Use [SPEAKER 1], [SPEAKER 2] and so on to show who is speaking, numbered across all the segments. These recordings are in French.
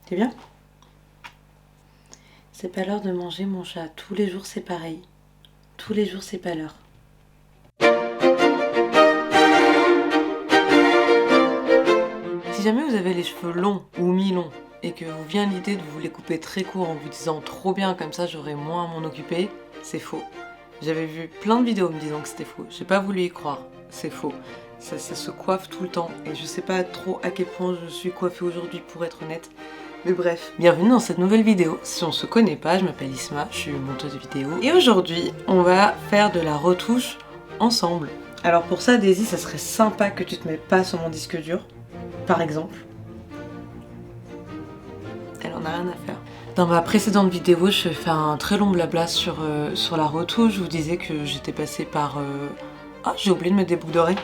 [SPEAKER 1] T'es bien? C'est pas l'heure de manger mon chat. Tous les jours c'est pareil. Tous les jours c'est pas l'heure. Si jamais vous avez les cheveux longs ou mi-longs et que vous vient l'idée de vous les couper très court en vous disant trop bien comme ça j'aurai moins à m'en occuper, c'est faux. J'avais vu plein de vidéos me disant que c'était faux. J'ai pas voulu y croire. C'est faux. Ça se coiffe tout le temps et je sais pas trop à quel point je suis coiffée aujourd'hui pour être honnête. Mais bref, bienvenue dans cette nouvelle vidéo. Si on se connaît pas, je m'appelle Isma, je suis monteuse vidéo. Et aujourd'hui, on va faire de la retouche ensemble. Alors pour ça, Daisy, ça serait sympa que tu te mettes pas sur mon disque dur, par exemple. Elle en a rien à faire. Dans ma précédente vidéo, je fais un très long blabla sur la retouche. Je vous disais que j'étais passée par... Ah, j'ai oublié de mettre des boucles d'oreilles.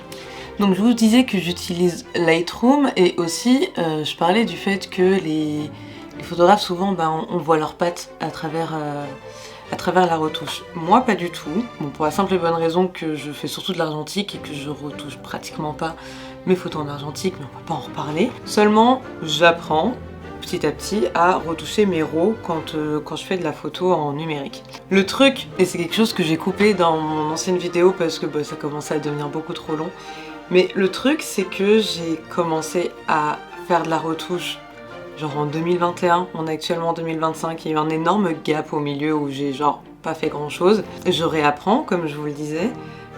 [SPEAKER 1] Donc je vous disais que j'utilise Lightroom et aussi je parlais du fait que les photographes souvent on voit leurs pattes à travers la retouche. Moi pas du tout, bon, pour la simple et bonne raison que je fais surtout de l'argentique et que je retouche pratiquement pas mes photos en argentique, mais on va pas en reparler. Seulement j'apprends petit à petit à retoucher mes RAW quand je fais de la photo en numérique. Le truc, et c'est quelque chose que j'ai coupé dans mon ancienne vidéo parce que ça commençait à devenir beaucoup trop long, mais le truc c'est que j'ai commencé à faire de la retouche genre en 2021, on est actuellement en 2025, il y a eu un énorme gap au milieu où j'ai genre pas fait grand chose. Je réapprends comme je vous le disais,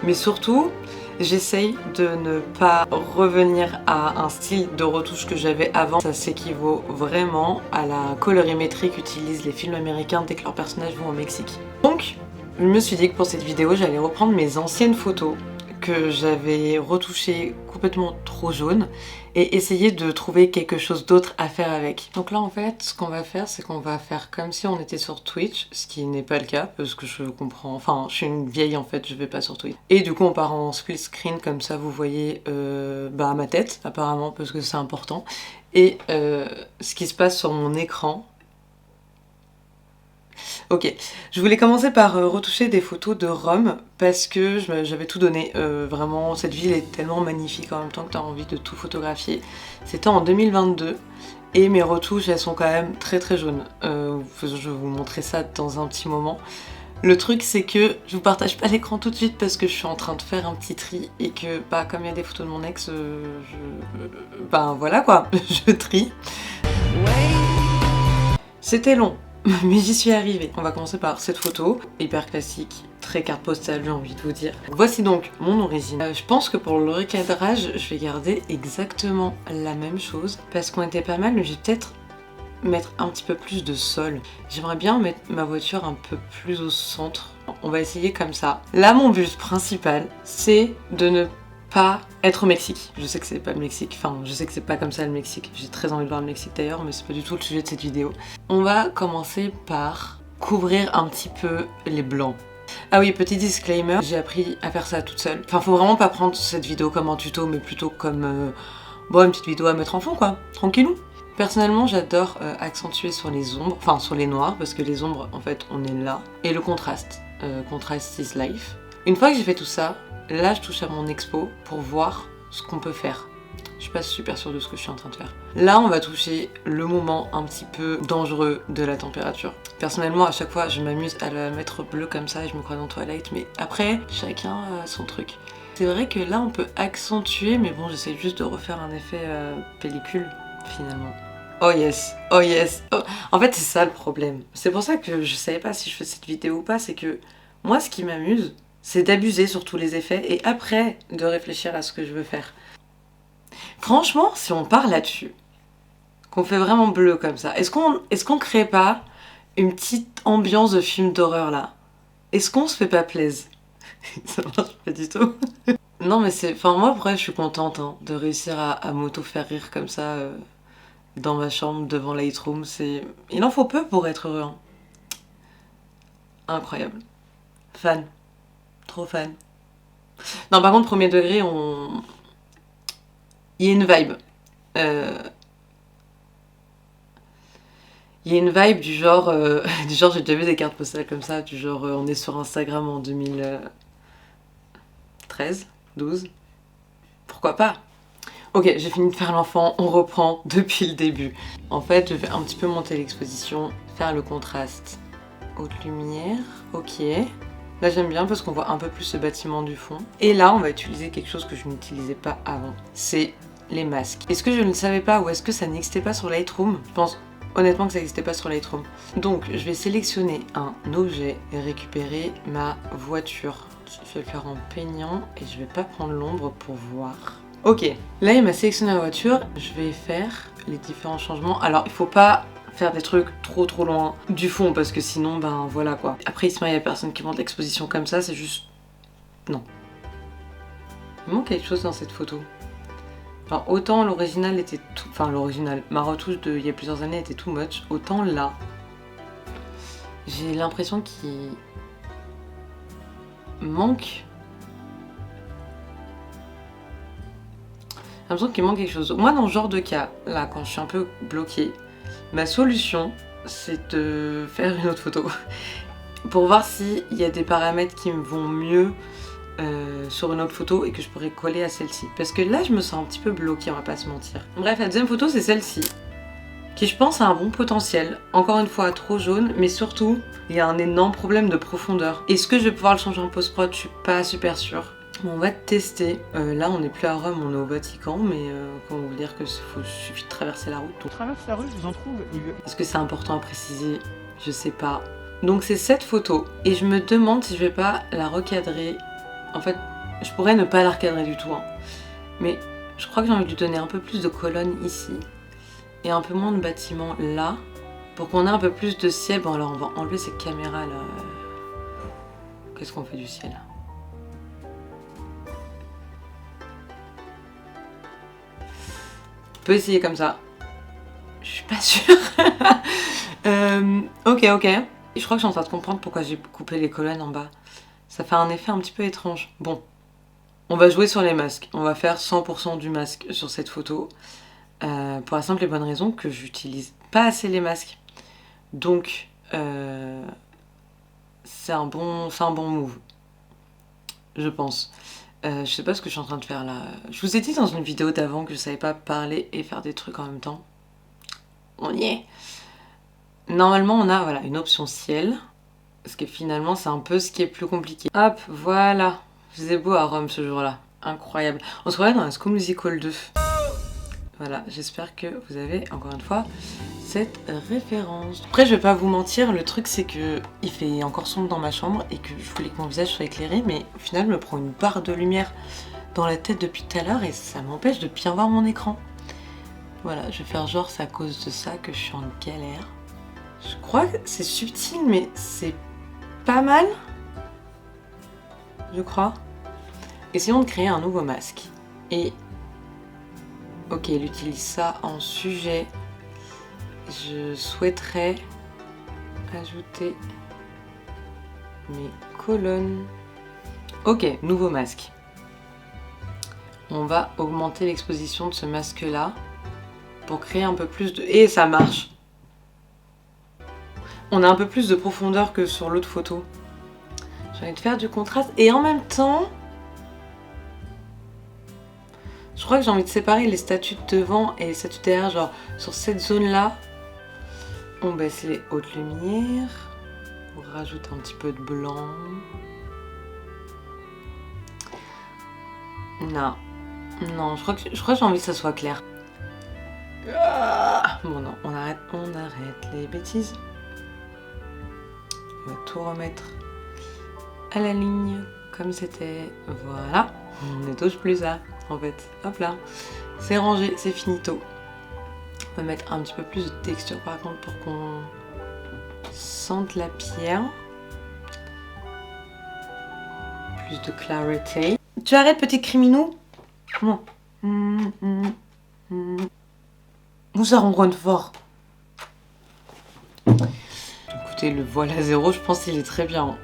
[SPEAKER 1] mais surtout j'essaye de ne pas revenir à un style de retouche que j'avais avant. Ça s'équivaut vraiment à la colorimétrie qu'utilisent les films américains dès que leurs personnages vont au Mexique. Donc je me suis dit que pour cette vidéo j'allais reprendre mes anciennes photos que j'avais retouchées complètement trop jaunes et essayer de trouver quelque chose d'autre à faire avec. Donc là en fait ce qu'on va faire c'est qu'on va faire comme si on était sur Twitch, ce qui n'est pas le cas parce que je comprends, enfin je suis une vieille en fait, je vais pas sur Twitch. Et du coup on part en split screen comme ça vous voyez ma tête apparemment parce que c'est important et ce qui se passe sur mon écran. Ok, je voulais commencer par retoucher des photos de Rome parce que j'avais tout donné. Vraiment, cette ville est tellement magnifique en même temps que tu as envie de tout photographier. C'était en 2022 et mes retouches elles sont quand même très très jaunes. Je vais vous montrer ça dans un petit moment. Le truc c'est que je vous partage pas l'écran tout de suite parce que je suis en train de faire un petit tri et que comme il y a des photos de mon ex, voilà quoi, je trie. C'était long. Mais j'y suis arrivée. On va commencer par cette photo, hyper classique, très carte postale j'ai envie de vous dire. Voici donc mon origine. Je pense que pour le recadrage, je vais garder exactement la même chose parce qu'on était pas mal, mais je vais peut-être mettre un petit peu plus de sol. J'aimerais bien mettre ma voiture un peu plus au centre. On va essayer comme ça. Là, mon but principal, c'est de ne pas être au Mexique. Je sais que c'est pas le Mexique, enfin je sais que c'est pas comme ça le Mexique. J'ai très envie de voir le Mexique d'ailleurs, mais c'est pas du tout le sujet de cette vidéo. On va commencer par couvrir un petit peu les blancs. Ah oui, petit disclaimer, j'ai appris à faire ça toute seule. Enfin, faut vraiment pas prendre cette vidéo comme un tuto, mais plutôt comme une petite vidéo à mettre en fond quoi, tranquillou. Personnellement, j'adore accentuer sur les ombres, enfin sur les noirs, parce que les ombres, en fait, on est là. Et le contraste, contrast is life. Une fois que j'ai fait tout ça, là, je touche à mon expo pour voir ce qu'on peut faire. Je suis pas super sûre de ce que je suis en train de faire. Là, on va toucher le moment un petit peu dangereux de la température. Personnellement, à chaque fois, je m'amuse à la mettre bleue comme ça et je me crois dans Twilight, mais après, chacun a son truc. C'est vrai que là, on peut accentuer, mais bon, j'essaie juste de refaire un effet pellicule, finalement. Oh yes, oh yes. Oh. En fait, c'est ça le problème. C'est pour ça que je savais pas si je fais cette vidéo ou pas, c'est que moi, ce qui m'amuse, c'est d'abuser sur tous les effets et après de réfléchir à ce que je veux faire. Franchement, si on part là-dessus, qu'on fait vraiment bleu comme ça, est-ce qu'on crée pas une petite ambiance de film d'horreur là? Est-ce qu'on se fait pas plaisir? Ça marche pas du tout. Non mais c'est... Enfin moi après je suis contente de réussir à m'auto-faire rire comme ça dans ma chambre devant Lightroom. Il en faut peu pour être heureux. Hein. Incroyable. Fan. Trop fan. Non par contre premier degré il y a une vibe. Il y a une vibe du genre j'ai déjà vu des cartes postales comme ça, du genre on est sur Instagram en 2013, 12, pourquoi pas. Ok, j'ai fini de faire l'enfant, on reprend depuis le début. En fait, je vais un petit peu monter l'exposition, faire le contraste. Haute lumière, ok. Là j'aime bien parce qu'on voit un peu plus ce bâtiment du fond. Et là on va utiliser quelque chose que je n'utilisais pas avant. C'est les masques. Est-ce que je ne le savais pas ou est-ce que ça n'existait pas sur Lightroom? Je pense honnêtement que ça n'existait pas sur Lightroom. Donc je vais sélectionner un objet et récupérer ma voiture. Je vais le faire en peignant et je vais pas prendre l'ombre pour voir. Ok, là il m'a sélectionné la voiture. Je vais faire les différents changements. Alors il faut pas faire des trucs trop loin du fond parce que sinon ben voilà quoi. Après il y a personne qui monte l'exposition comme ça, c'est juste... non. Il manque quelque chose dans cette photo. Alors autant l'original était tout... enfin l'original, ma retouche de il y a plusieurs années était too much, autant là, j'ai l'impression qu'il manque... j'ai l'impression qu'il manque quelque chose. Moi dans ce genre de cas, là quand je suis un peu bloquée, ma solution c'est de faire une autre photo pour voir s'il y a des paramètres qui me vont mieux sur une autre photo et que je pourrais coller à celle-ci. Parce que là je me sens un petit peu bloquée, on va pas se mentir. Bref, la deuxième photo c'est celle-ci, qui je pense a un bon potentiel. Encore une fois trop jaune, mais surtout il y a un énorme problème de profondeur. Est-ce que je vais pouvoir le changer en post-prod? Je suis pas super sûre. On va tester. Là on n'est plus à Rome, on est au Vatican, mais comment vous dire que suffit de traverser la route.
[SPEAKER 2] On traverse la rue, je vous en trouve.
[SPEAKER 1] Est-ce que c'est important à préciser? Je sais pas. Donc c'est cette photo et je me demande si je vais pas la recadrer. En fait, je pourrais ne pas la recadrer du tout, hein. Mais je crois que j'ai envie de lui donner un peu plus de colonnes ici et un peu moins de bâtiments là pour qu'on ait un peu plus de ciel. Bon alors on va enlever ces caméras là. Qu'est-ce qu'on fait du ciel? On peut essayer comme ça. Je suis pas sûre. Ok. Je crois que je suis en train de comprendre pourquoi j'ai coupé les colonnes en bas. Ça fait un effet un petit peu étrange. Bon, on va jouer sur les masques. On va faire 100% du masque sur cette photo. Pour la simple et bonne raison que j'utilise pas assez les masques. Donc, c'est un bon move. Je pense. Je sais pas ce que je suis en train de faire là. Je vous ai dit dans une vidéo d'avant que je savais pas parler et faire des trucs en même temps. On y est. Normalement, on a voilà, une option ciel. Parce que finalement, c'est un peu ce qui est plus compliqué. Hop, voilà. Je faisais beau à Rome ce jour-là. Incroyable. On se croirait dans un School Musical 2. Voilà, j'espère que vous avez, encore une fois, cette référence. Après, je vais pas vous mentir, le truc c'est que il fait encore sombre dans ma chambre et que je voulais que mon visage soit éclairé, mais au final, je me prends une barre de lumière dans la tête depuis tout à l'heure et ça m'empêche de bien voir mon écran. Voilà, je vais faire genre c'est à cause de ça que je suis en galère. Je crois que c'est subtil, mais c'est pas mal, je crois. Essayons de créer un nouveau masque. Et ok, il utilise ça en sujet. Je souhaiterais ajouter mes colonnes. Ok, nouveau masque. On va augmenter l'exposition de ce masque-là pour créer un peu plus de... Et ça marche! On a un peu plus de profondeur que sur l'autre photo. J'ai envie de faire du contraste et en même temps... Je crois que j'ai envie de séparer les statues de devant et les statues derrière, genre sur cette zone-là. On baisse les hautes lumières. On rajoute un petit peu de blanc. Non, je crois que j'ai envie que ça soit clair. Bon non, on arrête les bêtises. On va tout remettre à la ligne comme c'était. Voilà, on ne touche plus ça en fait. Hop là, c'est rangé, c'est finito. On va mettre un petit peu plus de texture par contre pour qu'on sente la pierre. Plus de clarité. Tu arrêtes petit criminou? Non. Où ça ronronne fort. Écoutez, le voile à zéro, je pense qu'il est très bien.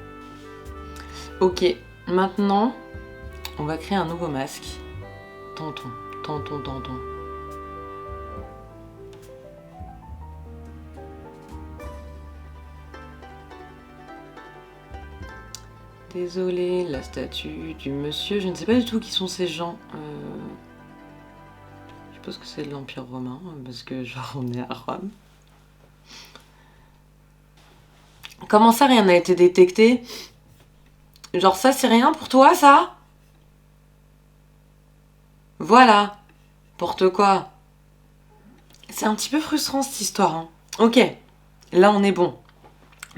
[SPEAKER 1] Ok, maintenant, on va créer un nouveau masque. Tentons. Désolée, la statue du monsieur, je ne sais pas du tout qui sont ces gens. suppose que c'est de l'Empire romain, parce que genre on est à Rome. Comment ça, rien n'a été détecté? Genre ça, c'est rien pour toi, ça? Voilà. N'importe quoi. C'est un petit peu frustrant, cette histoire. Hein. Ok. Là, on est bon.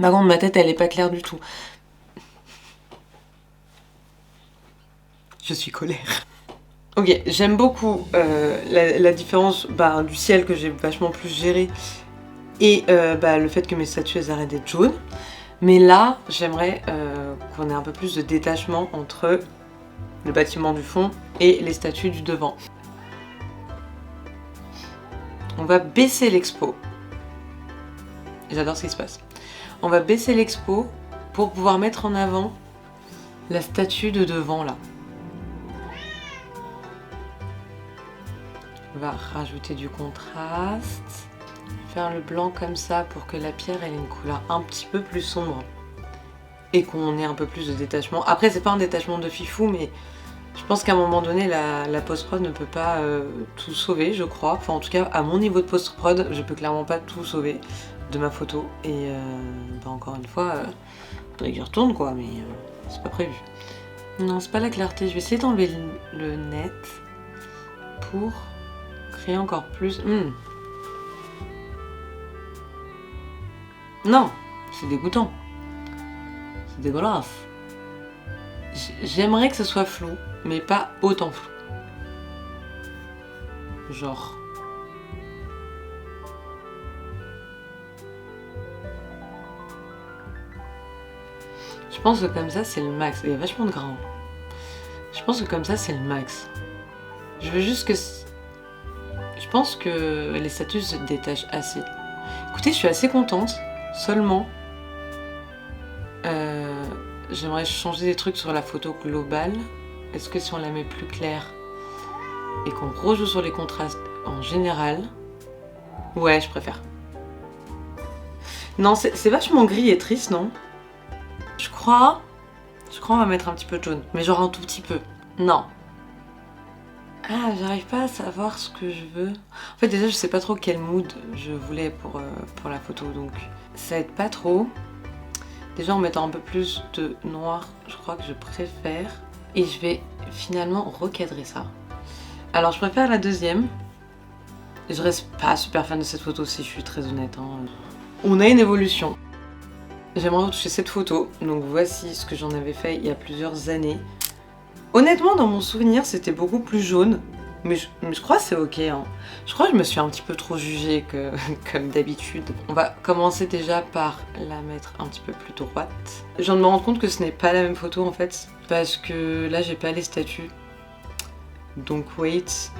[SPEAKER 1] Par contre, ma tête, elle est pas claire du tout. Je suis colère. Ok, j'aime beaucoup la différence du ciel que j'ai vachement plus géré et le fait que mes statues elles arrêtent d'être jaunes. Mais là, j'aimerais qu'on ait un peu plus de détachement entre le bâtiment du fond et les statues du devant. On va baisser l'expo. J'adore ce qui se passe. On va baisser l'expo pour pouvoir mettre en avant la statue de devant là. On va rajouter du contraste. Faire le blanc comme ça pour que la pierre elle ait une couleur un petit peu plus sombre. Et qu'on ait un peu plus de détachement. Après c'est pas un détachement de fifou mais je pense qu'à un moment donné la post-prod ne peut pas tout sauver je crois. Enfin en tout cas à mon niveau de post-prod je peux clairement pas tout sauver de ma photo. Et encore une fois, faudrait que j'y retourne quoi mais c'est pas prévu. Non c'est pas la clarté, je vais essayer d'enlever le net pour créer encore plus. Non, c'est dégoûtant. C'est dégueulasse. J'aimerais que ce soit flou, mais pas autant flou. Genre. Je pense que comme ça c'est le max. Il y a vachement de grains. Je pense que comme ça c'est le max. Je veux juste que... Je pense que les statues se détachent assez. Écoutez, je suis assez contente. Seulement, j'aimerais changer des trucs sur la photo globale. Est-ce que si on la met plus claire et qu'on rejoue sur les contrastes en général... Ouais, je préfère. Non, c'est vachement gris et triste, non? Je crois on va mettre un petit peu de jaune. Mais genre un tout petit peu. Non. Ah, j'arrive pas à savoir ce que je veux. En fait, déjà, je sais pas trop quel mood je voulais pour la photo, donc ça aide pas trop. Déjà, en mettant un peu plus de noir, je crois que je préfère. Et je vais finalement recadrer ça. Alors, je préfère la deuxième. Je reste pas super fan de cette photo, si je suis très honnête. Hein. On a une évolution. J'aimerais retoucher cette photo, donc voici ce que j'en avais fait il y a plusieurs années. Honnêtement, dans mon souvenir, c'était beaucoup plus jaune. Mais je crois que c'est ok. Hein. Je crois que je me suis un petit peu trop jugée comme d'habitude. On va commencer déjà par la mettre un petit peu plus droite. Je viens de me rendre compte que ce n'est pas la même photo en fait. Parce que là, j'ai pas les statues. Donc wait.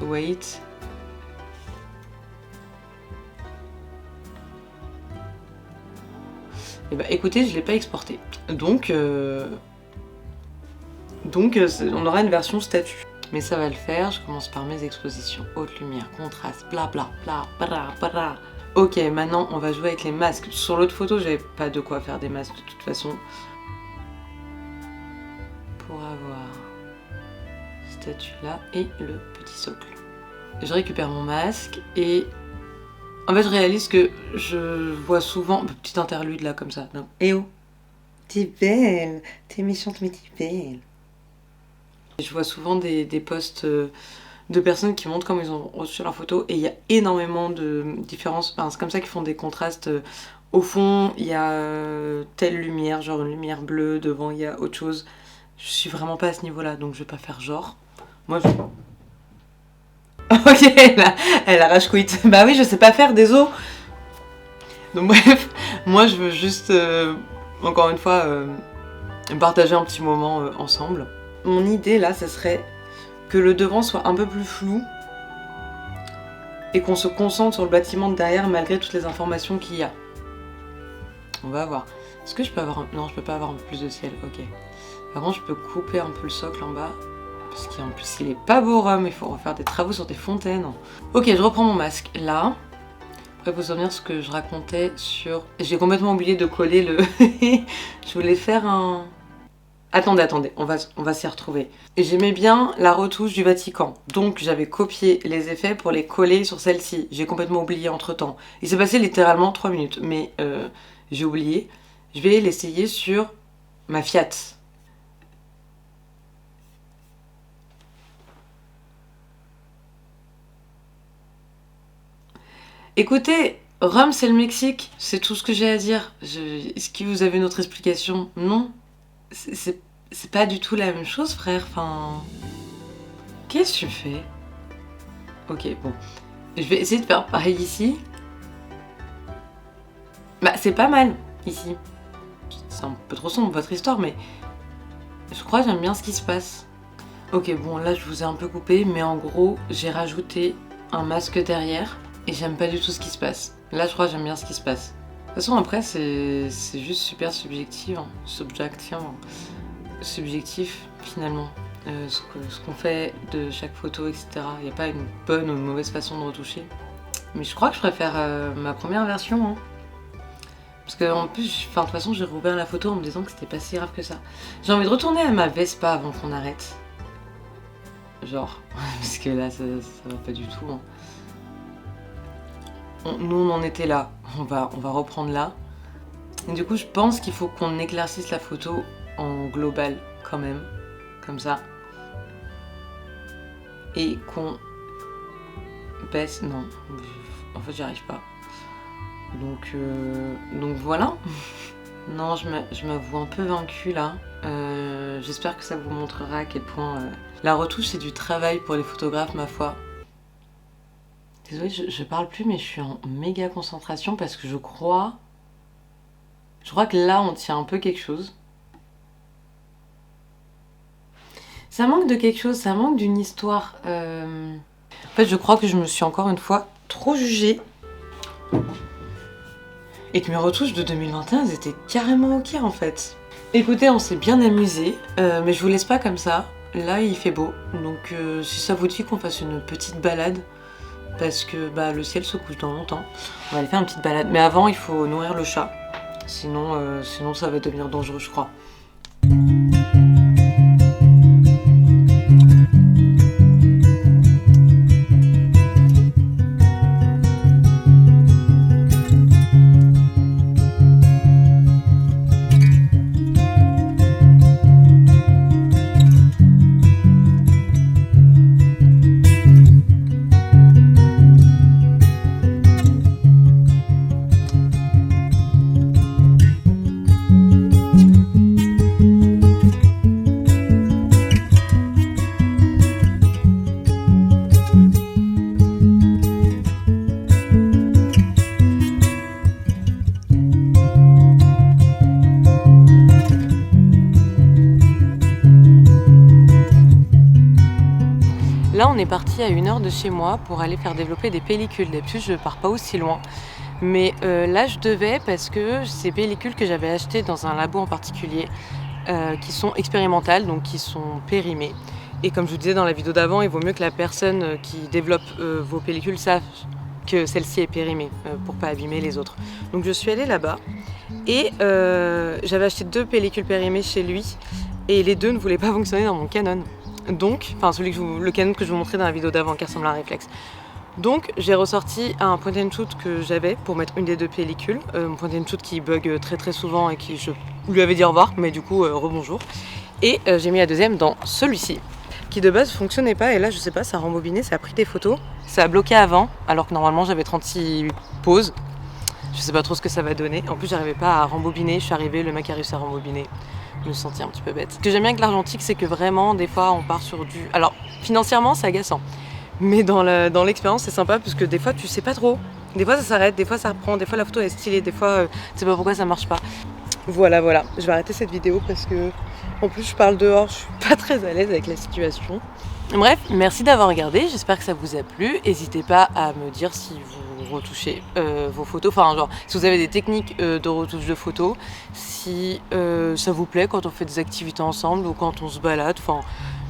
[SPEAKER 1] Et bah écoutez, je l'ai pas exporté. Donc on aura une version statue. Mais ça va le faire, je commence par mes expositions. Haute lumière, contraste, bla bla bla bla bla. Ok, maintenant on va jouer avec les masques. Sur l'autre photo, j'avais pas de quoi faire des masques de toute façon. Pour avoir cette statue là et le petit socle. Je récupère mon masque et en fait je réalise que je vois souvent... Petite interlude là comme ça. Non. Eh oh, t'es belle, t'es méchante mais t'es belle. Je vois souvent des posts de personnes qui montrent comment ils ont reçu leur photo et il y a énormément de différences. Enfin, c'est comme ça qu'ils font des contrastes. Au fond, il y a telle lumière, genre une lumière bleue, devant il y a autre chose. Je suis vraiment pas à ce niveau-là, donc je vais pas faire genre. Moi, je... Ok, elle a rage quit. Bah oui, je sais pas faire, désolé. Donc bref, moi je veux juste, encore une fois, partager un petit moment ensemble. Mon idée là, ce serait que le devant soit un peu plus flou et qu'on se concentre sur le bâtiment de derrière malgré toutes les informations qu'il y a. On va voir. Est-ce que je peux avoir un... Non, je peux pas avoir un peu plus de ciel, ok. Par contre, je peux couper un peu le socle en bas. Parce qu'en plus, il est pas beau Rome, il faut refaire des travaux sur des fontaines. Ok, je reprends mon masque là. Après, vous souvenir ce que je racontais sur... J'ai complètement oublié de coller le... Je voulais faire un... Attendez, on va s'y retrouver. J'aimais bien la retouche du Vatican, donc j'avais copié les effets pour les coller sur celle-ci. J'ai complètement oublié entre-temps. Il s'est passé littéralement 3 minutes, mais j'ai oublié. Je vais l'essayer sur ma Fiat. Écoutez, Rome c'est le Mexique, c'est tout ce que j'ai à dire. Est-ce que vous avez une autre explication? Non. C'est pas du tout la même chose, frère. Enfin... Qu'est-ce que tu fais? Ok, bon. Je vais essayer de faire pareil ici. Bah, c'est pas mal, ici. C'est un peu trop sombre, votre histoire, mais... Je crois que j'aime bien ce qui se passe. Ok, bon, là, je vous ai un peu coupé, mais en gros, j'ai rajouté un masque derrière, et j'aime pas du tout ce qui se passe. Là, je crois que j'aime bien ce qui se passe. De toute façon, après, c'est juste super subjectif, hein. Subjectif, finalement. Ce qu'on fait de chaque photo, etc. Il n'y a pas une bonne ou une mauvaise façon de retoucher. Mais je crois que je préfère ma première version. Hein. Parce que en plus, de toute façon, j'ai rouvert la photo en me disant que c'était pas si grave que ça. J'ai envie de retourner à ma Vespa avant qu'on arrête. Genre, parce que là, ça va pas du tout. Hein. Nous, on en était là. On va reprendre là. Et du coup, je pense qu'il faut qu'on éclaircisse la photo en global, quand même. Comme ça. Et qu'on baisse... Non, en fait, j'y arrive pas. Donc voilà. Non, je m'avoue un peu vaincue là. J'espère que ça vous montrera à quel point la retouche c'est du travail pour les photographes, ma foi. Désolée, je parle plus, mais je suis en méga concentration parce que je crois que là on tient un peu quelque chose. Ça manque de quelque chose, ça manque d'une histoire. En fait, je crois que je me suis encore une fois trop jugée. Et que mes retouches de 2021, elles étaient carrément ok en fait. Écoutez, on s'est bien amusé, mais je vous laisse pas comme ça. Là, il fait beau, donc si ça vous dit qu'on fasse une petite balade, parce que bah, le ciel se couche dans longtemps, on va aller faire une petite balade. Mais avant, il faut nourrir le chat, sinon ça va devenir dangereux, je crois. Là, on est parti à 1 heure de chez moi pour aller faire développer des pellicules. D'habitude, je pars pas aussi loin. Mais là, je devais parce que ces pellicules que j'avais achetées dans un labo en particulier, qui sont expérimentales, donc qui sont périmées. Et comme je vous disais dans la vidéo d'avant, il vaut mieux que la personne qui développe vos pellicules sache que celle-ci est périmée pour pas abîmer les autres. Donc je suis allée là-bas et j'avais acheté 2 pellicules périmées chez lui et les 2 ne voulaient pas fonctionner dans mon Canon. Donc, enfin le Canon que je vous montrais dans la vidéo d'avant qui ressemble à un réflexe. Donc j'ai ressorti un point and shoot que j'avais pour mettre une des 2 pellicules, mon point and shoot qui bug très très souvent et qui je lui avais dit au revoir, mais du coup rebonjour. Et j'ai mis la deuxième dans celui-ci, qui de base fonctionnait pas et là je sais pas, ça a rembobiné, ça a pris des photos, ça a bloqué avant alors que normalement j'avais 36 pauses. Je sais pas trop ce que ça va donner. En plus j'arrivais pas à rembobiner, je suis arrivée, le mec a réussi à rembobiner. Je me sentais un petit peu bête. Ce que j'aime bien avec l'argentique, c'est que vraiment, des fois, on part sur du... Alors, financièrement, c'est agaçant. Mais dans l'expérience, c'est sympa parce que des fois, tu sais pas trop. Des fois, ça s'arrête, des fois, ça reprend, des fois, la photo est stylée, des fois, tu sais pas pourquoi ça marche pas. Voilà. Je vais arrêter cette vidéo parce que, en plus, je parle dehors, je suis pas très à l'aise avec la situation. Bref, merci d'avoir regardé, j'espère que ça vous a plu. N'hésitez pas à me dire si vous retouchez vos photos, enfin genre si vous avez des techniques de retouche de photos, si ça vous plaît quand on fait des activités ensemble ou quand on se balade, enfin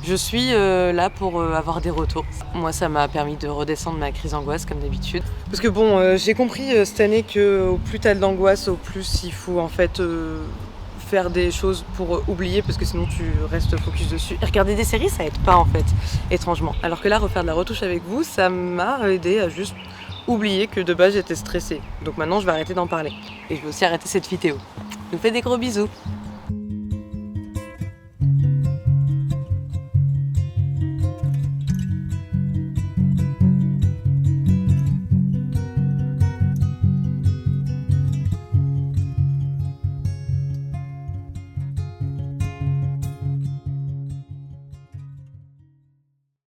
[SPEAKER 1] je suis là pour avoir des retours. Moi ça m'a permis de redescendre ma crise d'angoisse comme d'habitude. Parce que bon, j'ai compris cette année que au plus t'as de l'angoisse, au plus il faut en fait faire des choses pour oublier parce que sinon tu restes focus dessus. Et regarder des séries, ça aide pas en fait, étrangement. Alors que là, refaire de la retouche avec vous, ça m'a aidé à juste oublier que de base j'étais stressée. Donc maintenant, je vais arrêter d'en parler. Et je vais aussi arrêter cette vidéo. Je vous fais des gros bisous.